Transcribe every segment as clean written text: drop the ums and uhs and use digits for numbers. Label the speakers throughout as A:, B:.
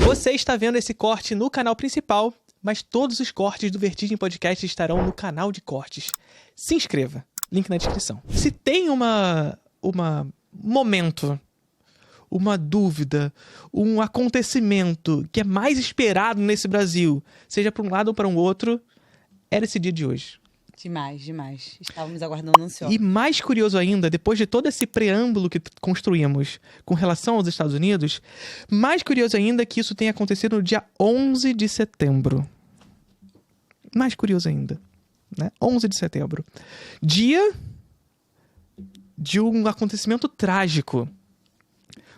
A: Você está vendo esse corte no canal principal, mas todos os cortes do Vertigem Podcast estarão no canal de cortes. Se inscreva, link na descrição. Se tem momento, uma dúvida, um acontecimento que é mais esperado nesse Brasil, seja para um lado ou para um outro, era esse dia de hoje.
B: Demais. Estávamos aguardando ansiosos.
A: E mais curioso ainda, depois de todo esse preâmbulo que construímos com relação aos Estados Unidos, mais curioso ainda que isso tenha acontecido no dia 11 de setembro. Mais curioso ainda, né? 11 de setembro. Dia de um acontecimento trágico.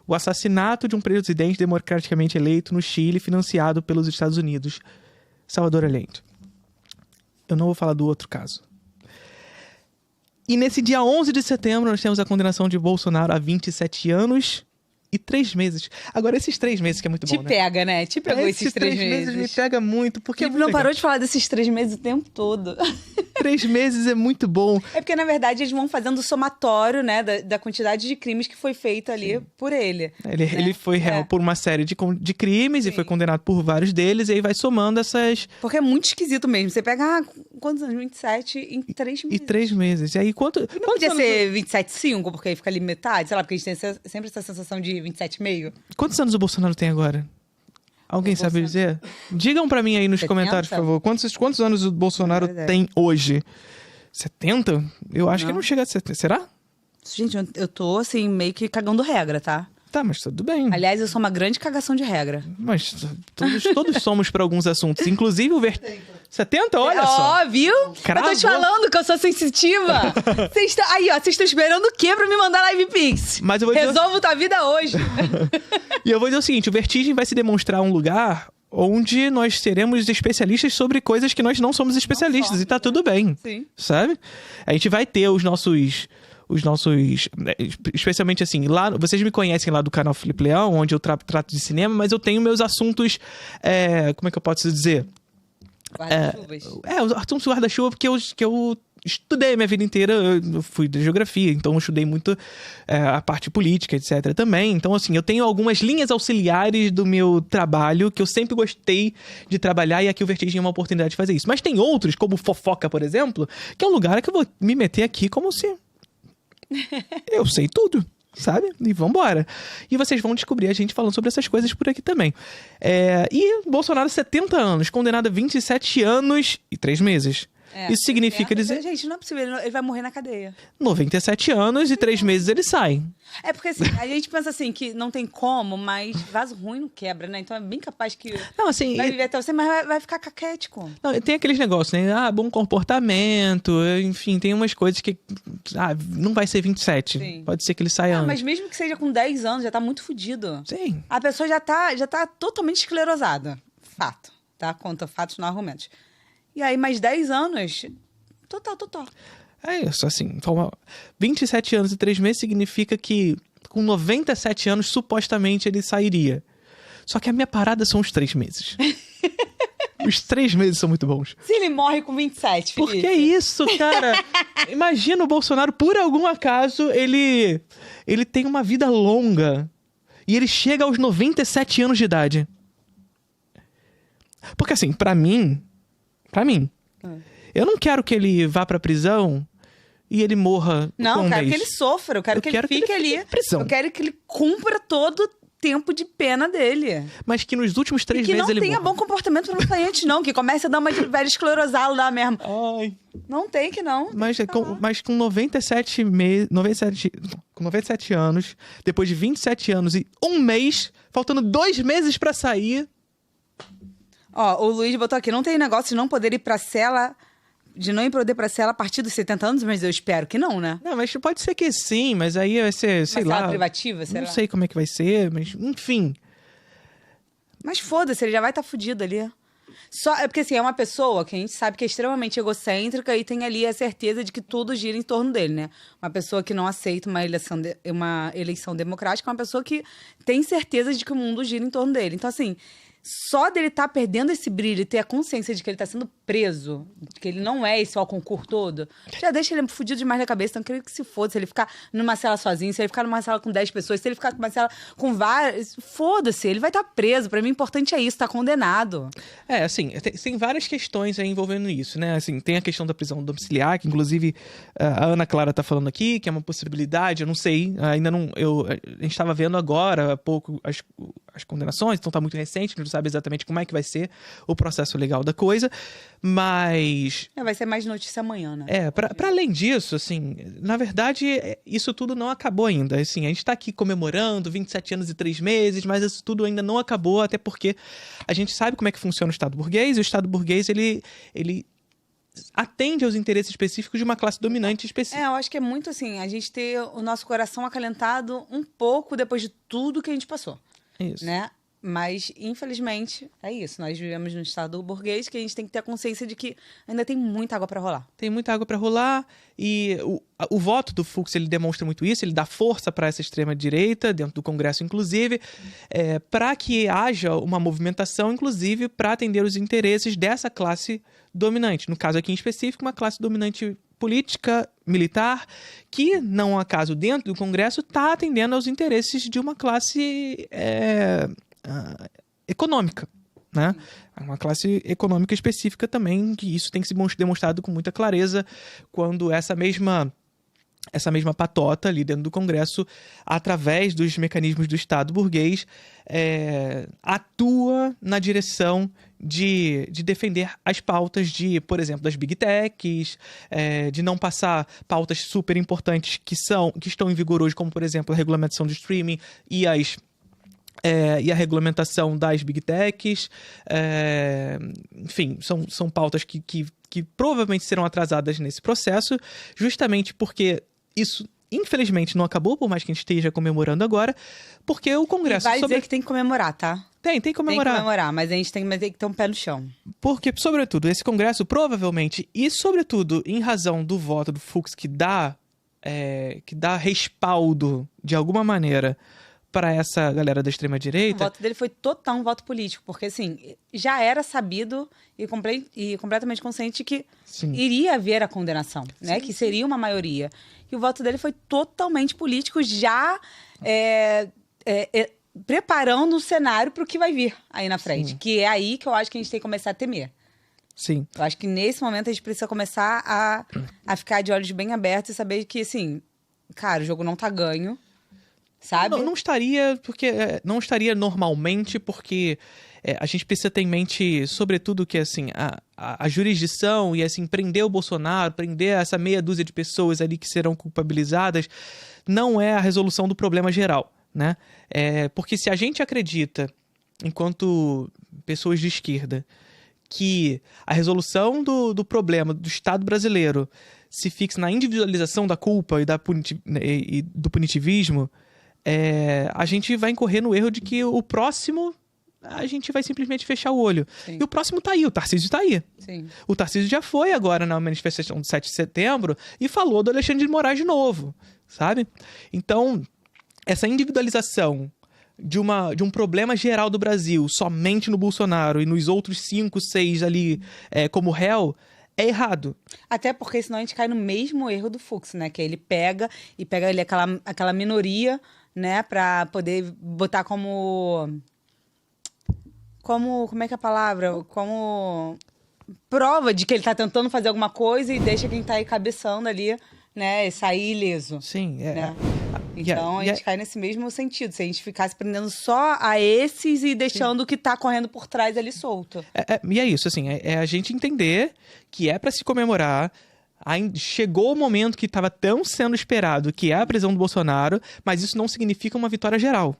A: O assassinato de um presidente democraticamente eleito no Chile, financiado pelos Estados Unidos, Salvador Allende. Eu não vou falar do outro caso. E nesse dia 11 de setembro, nós temos a condenação de Bolsonaro a 27 anos e 3 meses. Agora, esses 3 meses que é muito bom,
B: Te pega, né? Te pegou esses 3 meses.
A: Me pega muito, porque
B: Felipe não parou de falar desses 3 meses o tempo todo.
A: 3 meses é muito bom.
B: É porque, na verdade, eles vão fazendo o somatório, né, da quantidade de crimes que foi feita ali por ele.
A: Ele foi réu por uma série de crimes e foi condenado por vários deles, e aí vai somando essas...
B: Porque é muito esquisito mesmo. Você pega, quantos anos? 27 em 3 meses.
A: E 3 meses. E aí,
B: não podia ser 27,5, porque aí fica ali metade, sei lá, porque a gente tem sempre essa sensação de 27,5.
A: Quantos anos o Bolsonaro tem agora? Alguém sabe dizer? Digam pra mim aí nos comentários, por favor. Quantos anos o Bolsonaro tem hoje? 70? Eu acho que não chega a 70. Será?
B: Gente, eu tô, assim, meio que cagando regra, tá?
A: Tá, mas tudo bem.
B: Aliás, eu sou uma grande cagação de regra.
A: Mas todos somos pra alguns assuntos. Inclusive o 70? Olha só.
B: Ó, viu?
A: Cravou.
B: Eu tô te falando que eu sou sensitiva. Vocês estão esperando o quê pra me mandar live pix?
A: Mas eu vou dizer...
B: Resolvo tua vida hoje.
A: E eu vou dizer o seguinte, o Vertigem vai se demonstrar um lugar onde nós seremos especialistas sobre coisas que nós não somos especialistas. E tá tudo bem.
B: Sim.
A: Sabe? A gente vai ter os nossos... Especialmente assim, lá, vocês me conhecem lá do canal Felipe Leão, onde eu trato de cinema, mas eu tenho meus assuntos, como é que eu posso dizer?
B: Guarda-chuvas.
A: Os assuntos guarda-chuva que eu estudei a minha vida inteira. Eu fui de geografia, então eu estudei muito a parte política, etc. também. Então, assim, eu tenho algumas linhas auxiliares do meu trabalho que eu sempre gostei de trabalhar, e aqui o Vertigem é uma oportunidade de fazer isso. Mas tem outros, como fofoca, por exemplo, que é um lugar que eu vou me meter aqui como se... eu sei tudo, sabe? E vambora. E vocês vão descobrir a gente falando sobre essas coisas por aqui também. E Bolsonaro, 70 anos, condenado a 27 anos e 3 meses. Isso significa dizer...
B: Gente, não é possível, ele vai morrer na cadeia.
A: 97 anos e 3 meses ele sai.
B: É porque assim, a gente pensa assim, que não tem como, mas vaso ruim não quebra, né? Então é bem capaz que
A: não, assim,
B: vai viver até você, mas vai ficar caquético.
A: Não, tem aqueles negócios, né? Bom comportamento, enfim, tem umas coisas que... não vai ser 27. Sim. Pode ser que ele saia antes.
B: Mas mesmo que seja com 10 anos, já tá muito fudido.
A: Sim.
B: A pessoa já tá totalmente esclerosada. Fato, tá? Conta fatos, não argumentos. E aí, mais 10 anos, total.
A: É isso, assim, 27 anos e 3 meses significa que com 97 anos, supostamente, ele sairia. Só que a minha parada são os 3 meses. Os 3 meses são muito bons.
B: Se ele morre com 27, Felipe.
A: Por que isso, cara? Imagina o Bolsonaro, por algum acaso, ele tem uma vida longa e ele chega aos 97 anos de idade. Porque assim, pra mim, eu não quero que ele vá pra prisão e ele morra.
B: Não, eu quero que ele sofra, eu quero que ele fique ali. Eu quero que ele cumpra todo o tempo de pena dele.
A: Mas que nos últimos 3 meses ele
B: morra. Que não tenha bom comportamento pra não sair antes, não. Que comece a dar uma de velho esclerosado lá mesmo.
A: Ai.
B: Não tem que não.
A: Mas com 97 anos, depois de 27 anos e 1 mês, faltando 2 meses pra sair...
B: Ó, o Luiz botou aqui, não tem negócio de não poder ir pra cela, de não ir poder ir pra cela a partir dos 70 anos, mas eu espero que não, né?
A: Não, mas pode ser que sim, mas aí vai ser, sei lá...
B: Uma cela privativa, sei lá.
A: Não sei como é que vai ser, mas enfim.
B: Mas foda-se, ele já vai estar fudido ali. É porque, assim, é uma pessoa que a gente sabe que é extremamente egocêntrica e tem ali a certeza de que tudo gira em torno dele, né? Uma pessoa que não aceita uma eleição democrática é uma pessoa que tem certeza de que o mundo gira em torno dele. Então, assim... só dele estar perdendo esse brilho e ter a consciência de que ele tá sendo preso, que ele não é esse ó concurso todo, já deixa ele fudido demais na cabeça. Então, eu queria que se foda, se ele ficar numa cela sozinho, se ele ficar numa sala com 10 pessoas, se ele ficar numa cela com várias... Foda-se, ele vai estar preso. Pra mim, o importante é isso, tá condenado.
A: Assim, tem várias questões aí envolvendo isso, né? Assim, tem a questão da prisão domiciliar, que inclusive a Ana Clara tá falando aqui, que é uma possibilidade, eu não sei, ainda não... A gente tava vendo agora há pouco as condenações, então tá muito recente, não sabe exatamente como é que vai ser o processo legal da coisa, mas...
B: Vai ser mais notícia amanhã, né?
A: Pra além disso, assim, na verdade, isso tudo não acabou ainda. Assim, a gente tá aqui comemorando 27 anos e 3 meses, mas isso tudo ainda não acabou, até porque a gente sabe como é que funciona o Estado burguês, e o Estado burguês, ele atende aos interesses específicos de uma classe dominante específica.
B: Eu acho que é muito assim, a gente ter o nosso coração acalentado um pouco depois de tudo que a gente passou.
A: Isso.
B: Né? Mas, infelizmente, é isso. Nós vivemos num estado burguês que a gente tem que ter a consciência de que ainda tem muita água para rolar.
A: Tem muita água para rolar e o voto do Fux, ele demonstra muito isso, ele dá força para essa extrema-direita, dentro do Congresso, inclusive, para que haja uma movimentação, inclusive, para atender os interesses dessa classe dominante. No caso aqui em específico, uma classe dominante política, militar, que, não há caso dentro do Congresso, está atendendo aos interesses de uma classe econômica, né? Uma classe econômica específica também, que isso tem que ser demonstrado com muita clareza quando essa mesma patota ali dentro do Congresso, através dos mecanismos do Estado burguês, atua na direção de defender as pautas por exemplo, das Big Techs, de não passar pautas super importantes que estão em vigor hoje, como, por exemplo, a regulamentação do streaming e a regulamentação das Big Techs. Enfim, são pautas que provavelmente serão atrasadas nesse processo, justamente porque isso, infelizmente, não acabou, por mais que a gente esteja comemorando agora, porque o Congresso...
B: Vai dizer que tem que comemorar, tá?
A: Tem que comemorar.
B: Tem que comemorar, mas a gente tem que ter um pé no chão.
A: Porque, sobretudo, esse Congresso provavelmente, e sobretudo em razão do voto do Fux, que dá respaldo, de alguma maneira, para essa galera da extrema-direita...
B: O voto dele foi total um voto político, porque, assim, já era sabido e completamente consciente que
A: Sim.
B: iria haver a condenação, né?
A: Sim.
B: Que seria uma maioria. E o voto dele foi totalmente político, já preparando o cenário para o que vai vir aí na frente.
A: Sim.
B: Que é aí que eu acho que a gente tem que começar a temer.
A: Sim.
B: Eu acho que nesse momento a gente precisa começar a ficar de olhos bem abertos e saber que, assim, cara, o jogo não tá ganho. Sabe?
A: Não estaria, porque não estaria normalmente, porque a gente precisa ter em mente, sobretudo, que assim, a jurisdição e assim, prender o Bolsonaro, prender essa meia dúzia de pessoas ali que serão culpabilizadas, não é a resolução do problema geral, né? Porque se a gente acredita, enquanto pessoas de esquerda, que a resolução do problema do Estado brasileiro se fixa na individualização da culpa e do punitivismo, a gente vai incorrer no erro de que o próximo a gente vai simplesmente fechar o olho.
B: Sim.
A: E o próximo tá aí, o Tarcísio tá aí.
B: Sim.
A: O Tarcísio já foi agora na manifestação do 7 de setembro e falou do Alexandre de Moraes de novo, sabe? Então, essa individualização de um problema geral do Brasil somente no Bolsonaro e nos outros 5, 6 ali como réu, é errado.
B: Até porque senão a gente cai no mesmo erro do Fux, né? Que ele pega ali aquela minoria, né? Pra poder botar como... Como é que é a palavra? Como prova de que ele tá tentando fazer alguma coisa e deixa quem tá aí cabeçando ali, né? Sair ileso.
A: Sim,
B: né? Então a gente cai nesse mesmo sentido. Se a gente ficasse prendendo só a esses e deixando o que tá correndo por trás ali solto.
A: E é isso, assim, é a gente entender que é pra se comemorar. Chegou o momento que estava tão sendo esperado, que é a prisão do Bolsonaro, mas isso não significa uma vitória geral.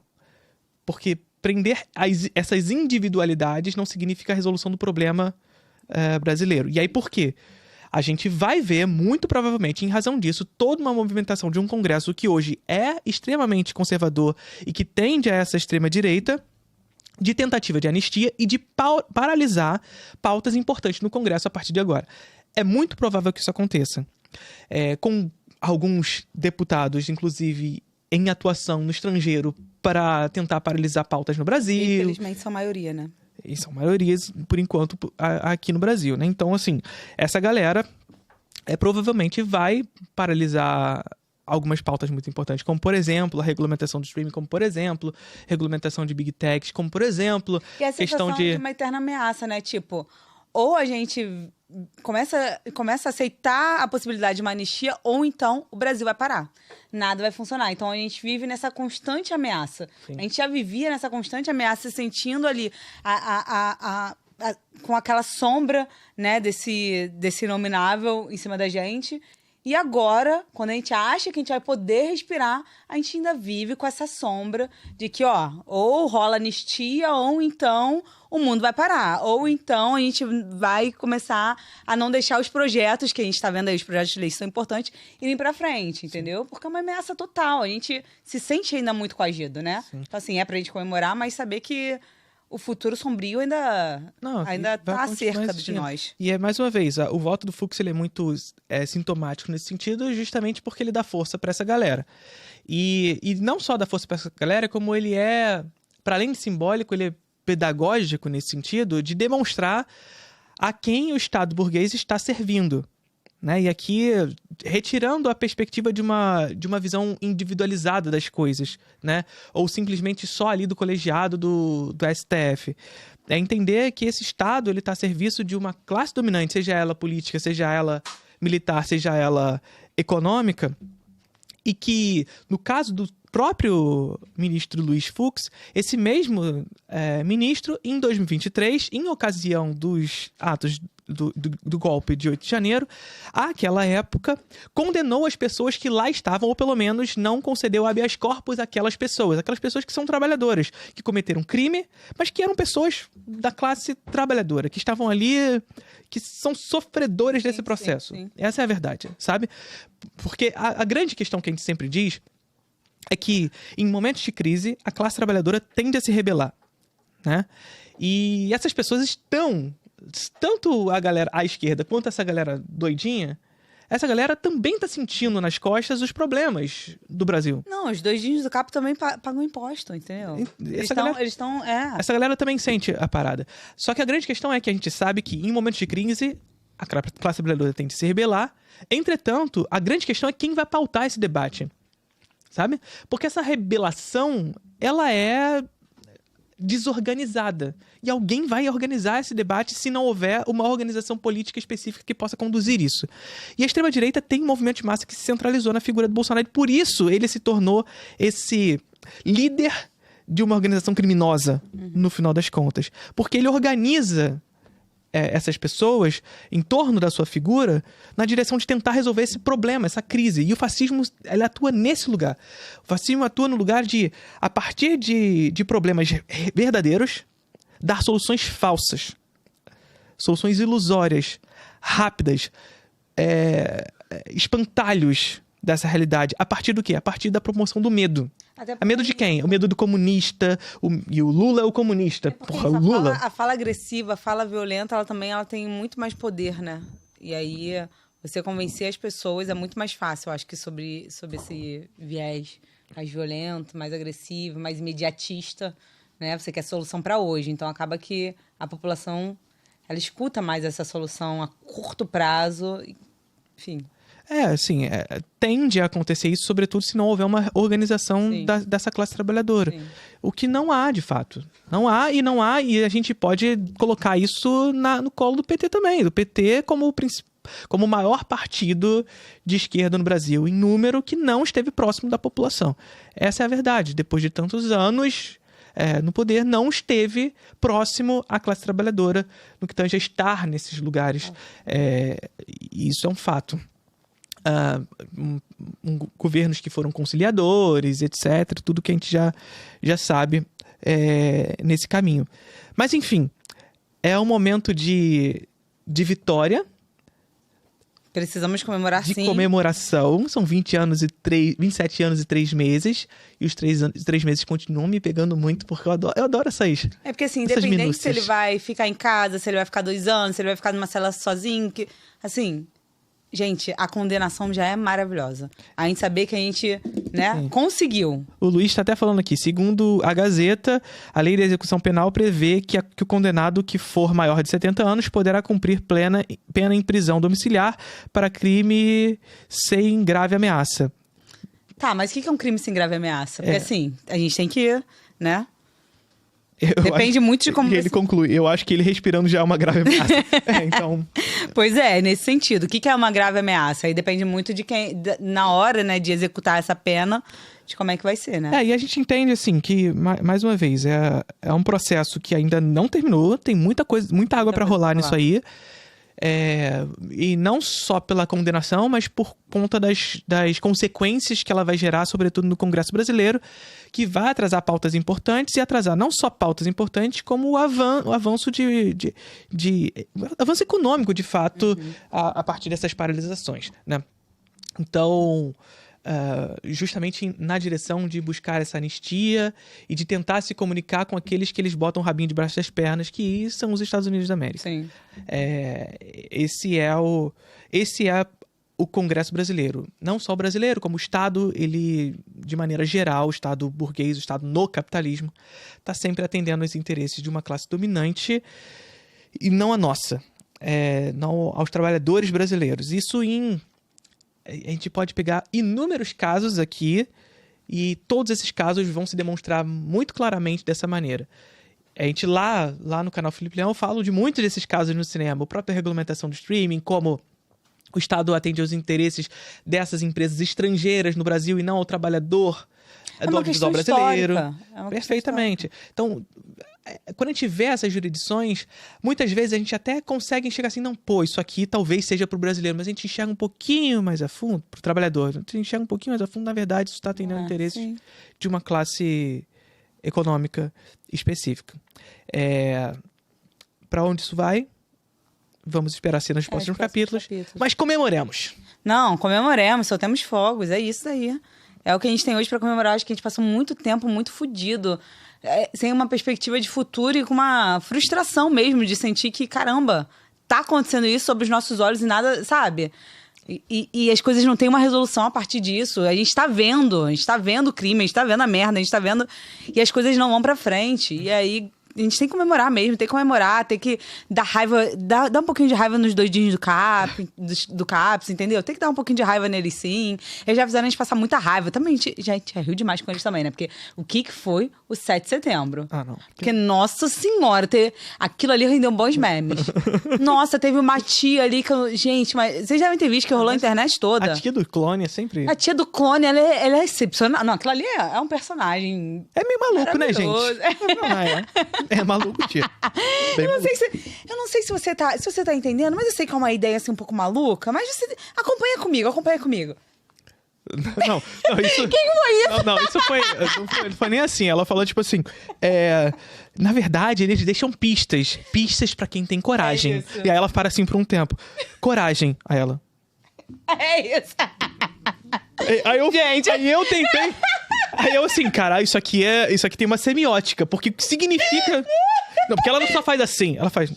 A: Porque prender essas individualidades não significa a resolução do problema brasileiro. E aí por quê? A gente vai ver, muito provavelmente, em razão disso, toda uma movimentação de um Congresso que hoje é extremamente conservador e que tende a essa extrema-direita, de tentativa de anistia e de paralisar pautas importantes no Congresso a partir de agora. É muito provável que isso aconteça. Com alguns deputados, inclusive, em atuação no estrangeiro para tentar paralisar pautas no Brasil.
B: Infelizmente, são a maioria, né?
A: E são maiorias, por enquanto, aqui no Brasil, né? Então, assim, essa galera provavelmente vai paralisar algumas pautas muito importantes, como, por exemplo, a regulamentação do streaming, como, por exemplo, regulamentação de big techs, como, por exemplo,
B: E a
A: questão
B: sensação de uma eterna ameaça, né? Tipo, ou a gente começa a aceitar a possibilidade de uma anistia, ou então o Brasil vai parar. Nada vai funcionar. Então a gente vive nessa constante ameaça.
A: Sim.
B: A gente já vivia nessa constante ameaça, se sentindo ali com aquela sombra, né, desse inominável em cima da gente. E agora, quando a gente acha que a gente vai poder respirar, a gente ainda vive com essa sombra de que, ó, ou rola anistia, ou então o mundo vai parar. Ou então a gente vai começar a não deixar os projetos, que a gente tá vendo aí, os projetos de lei são importantes, irem pra frente, entendeu? Porque é uma ameaça total. A gente se sente ainda muito coagido, né? Sim. Então, assim, é pra gente comemorar, mas saber que o futuro sombrio ainda tá cerca de nós.
A: E mais uma vez, o voto do Fux ele é muito sintomático nesse sentido, justamente porque ele dá força para essa galera. E não só dá força para essa galera, como ele para além de simbólico, ele é pedagógico nesse sentido, de demonstrar a quem o Estado burguês está servindo. Né? E aqui, retirando a perspectiva de uma visão individualizada das coisas, né? Ou simplesmente só ali do colegiado do STF. É entender que esse Estado está a serviço de uma classe dominante, seja ela política, seja ela militar, seja ela econômica, e que, no caso do próprio ministro Luiz Fux, esse mesmo ministro, em 2023, em ocasião dos atos do golpe de 8 de janeiro, àquela época, condenou as pessoas que lá estavam, ou pelo menos não concedeu habeas corpus àquelas pessoas que são trabalhadoras, que cometeram crime, mas que eram pessoas da classe trabalhadora, que estavam ali, que são sofredores desse processo. Sim. Essa é a verdade, sabe? Porque a grande questão que a gente sempre diz é que, em momentos de crise, a classe trabalhadora tende a se rebelar, né? E essas pessoas estão, tanto a galera à esquerda quanto essa galera doidinha, essa galera também está sentindo nas costas os problemas do Brasil.
B: Não, os doidinhos do capo também pagam imposto, entendeu?
A: Essa galera também sente a parada. Só que a grande questão é que a gente sabe que, em momentos de crise, a classe trabalhadora tende a se rebelar. Entretanto, a grande questão é quem vai pautar esse debate. Sabe? Porque essa rebelação, ela é desorganizada. E alguém vai organizar esse debate se não houver uma organização política específica que possa conduzir isso. E a extrema-direita tem um movimento de massa que se centralizou na figura do Bolsonaro. E por isso ele se tornou esse líder de uma organização criminosa, no final das contas. Porque ele organiza essas pessoas em torno da sua figura na direção de tentar resolver esse problema, essa crise. E o fascismo, ele atua nesse lugar. O fascismo atua no lugar de, a partir de problemas verdadeiros, dar soluções falsas, soluções ilusórias, rápidas, espantalhos dessa realidade. A partir do quê? A partir da promoção do medo. A medo de quem? O medo do comunista. E o Lula é o comunista. Porra, o Lula.
B: A fala agressiva, a fala violenta, ela tem muito mais poder, né? E aí, você convencer as pessoas é muito mais fácil, eu acho, que sobre esse viés mais violento, mais agressivo, mais imediatista, né? Você quer solução para hoje. Então, acaba que a população, ela escuta mais essa solução a curto prazo, enfim.
A: Assim, tende a acontecer isso, sobretudo se não houver uma organização dessa classe trabalhadora. Sim. O que não há, de fato. Não há, e a gente pode colocar isso no colo do PT também. Do PT como o maior partido de esquerda no Brasil, em número, que não esteve próximo da população. Essa é a verdade. Depois de tantos anos no poder, não esteve próximo à classe trabalhadora no que tange a estar nesses lugares. Isso é um fato. Governos que foram conciliadores, etc. Tudo que a gente já sabe nesse caminho. Mas, enfim, é um momento de vitória.
B: Precisamos comemorar, sim.
A: De comemoração. São 27 anos e 3 meses. E os 3 meses continuam me pegando muito, porque eu adoro essas.
B: Porque, assim, independente se ele vai ficar em casa, se ele vai ficar 2 anos, se ele vai ficar numa cela sozinho, assim... Gente, a condenação já é maravilhosa. A gente saber que a gente, né, conseguiu.
A: O Luiz está até falando aqui, segundo a Gazeta, a lei da execução penal prevê que o condenado que for maior de 70 anos poderá cumprir pena em prisão domiciliar para crime sem grave ameaça.
B: Tá, mas o que é um crime sem grave ameaça? Porque assim, a gente tem que, né? Depende muito de como
A: ele conclui. Eu acho que ele respirando já é uma grave ameaça. Então...
B: Pois é, nesse sentido. O que é uma grave ameaça? Aí depende muito de quem, na hora, né, de executar essa pena, de como é que vai ser, né?
A: E a gente entende, assim, que, mais uma vez, é um processo que ainda não terminou, tem muita água para rolar nisso aí. E não só pela condenação, mas por conta das consequências que ela vai gerar, sobretudo no Congresso brasileiro, que vai atrasar pautas importantes e atrasar não só pautas importantes, como o avanço avanço econômico, de fato, a partir dessas paralisações, né? Então, justamente na direção de buscar essa anistia e de tentar se comunicar com aqueles que eles botam o rabinho debaixo das pernas, que são os Estados Unidos da América.
B: Sim.
A: Esse é o Congresso brasileiro. Não só o brasileiro, como o Estado, ele, de maneira geral, o Estado burguês, o Estado no capitalismo, está sempre atendendo aos interesses de uma classe dominante e não a nossa, não aos trabalhadores brasileiros. Isso a gente pode pegar inúmeros casos aqui e todos esses casos vão se demonstrar muito claramente dessa maneira. A gente lá no canal Felipe Leão eu falo de muitos desses casos no cinema. A própria regulamentação do streaming, como o Estado atende aos interesses dessas empresas estrangeiras no Brasil e não ao trabalhador do audiovisual brasileiro. Perfeitamente. Então, quando a gente vê essas jurisdições, muitas vezes a gente até consegue enxergar assim, não, isso aqui talvez seja para o brasileiro, mas a gente enxerga um pouquinho mais a fundo, para o trabalhador, a gente enxerga um pouquinho mais a fundo, na verdade, isso está atendendo interesses de uma classe econômica específica. Para onde isso vai? Vamos esperar ser nos próximos capítulos. Mas comemoremos.
B: Não, comemoremos, soltemos fogos, é isso aí. É o que a gente tem hoje para comemorar. Acho que a gente passou muito tempo muito fudido, sem uma perspectiva de futuro e com uma frustração mesmo de sentir que, caramba, tá acontecendo isso sob os nossos olhos e nada, sabe? E as coisas não têm uma resolução a partir disso. A gente tá vendo o crime, a gente tá vendo a merda, a gente tá vendo... E as coisas não vão pra frente. E aí... A gente tem que comemorar mesmo, tem que comemorar, tem que dar raiva, dar um pouquinho de raiva nos doidinhos do CAPS, entendeu? Tem que dar um pouquinho de raiva neles, sim. Eles já fizeram a gente passar muita raiva. Também, a gente riu demais com eles também, né? Porque o que foi o 7 de setembro?
A: Não.
B: Porque, nossa senhora, aquilo ali rendeu bons memes. Nossa, teve uma tia ali que gente, mas vocês devem ter visto que rolou a internet toda.
A: A tia do clone é sempre...
B: A tia do clone, ela é excepcional. Não, aquilo ali é um personagem...
A: É meio maluco, né, gente? É maluco, tia.
B: Eu não sei se você tá entendendo, mas eu sei que é uma ideia assim um pouco maluca, mas você acompanha comigo.
A: Não, isso...
B: Quem foi isso?
A: Não, isso não foi nem assim. Ela falou, tipo assim, na verdade, eles deixam pistas pra quem tem coragem. E aí ela para assim por um tempo. Coragem. Aí ela...
B: É isso.
A: Gente. Aí eu tentei... Aí eu assim, caralho, isso aqui tem uma semiótica, porque o que significa... Não, porque ela não só faz assim, ela faz...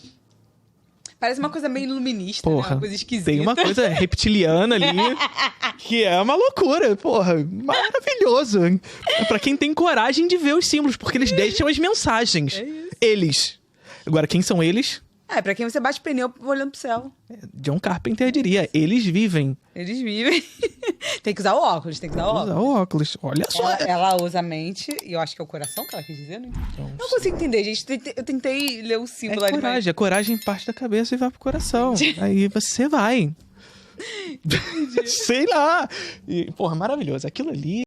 B: Parece uma coisa meio iluminista,
A: porra,
B: né? Uma coisa esquisita.
A: Tem uma coisa reptiliana ali, que é uma loucura, porra, maravilhoso. Pra quem tem coragem de ver os símbolos, porque eles deixam as mensagens.
B: É isso.
A: Eles. Agora, quem são eles?
B: Pra quem você bate pneu olhando pro céu.
A: John Carpenter diria, eles vivem.
B: Eles vivem. Tem que usar o óculos,
A: Usar o óculos, olha só.
B: Ela usa a mente, e eu acho que é o coração que ela quis dizer, né? Então, não consigo entender, gente. Eu tentei ler o símbolo ali.
A: Coragem, a coragem parte da cabeça e vai pro coração. Aí você vai. Sei lá. E, porra, maravilhoso. Aquilo ali...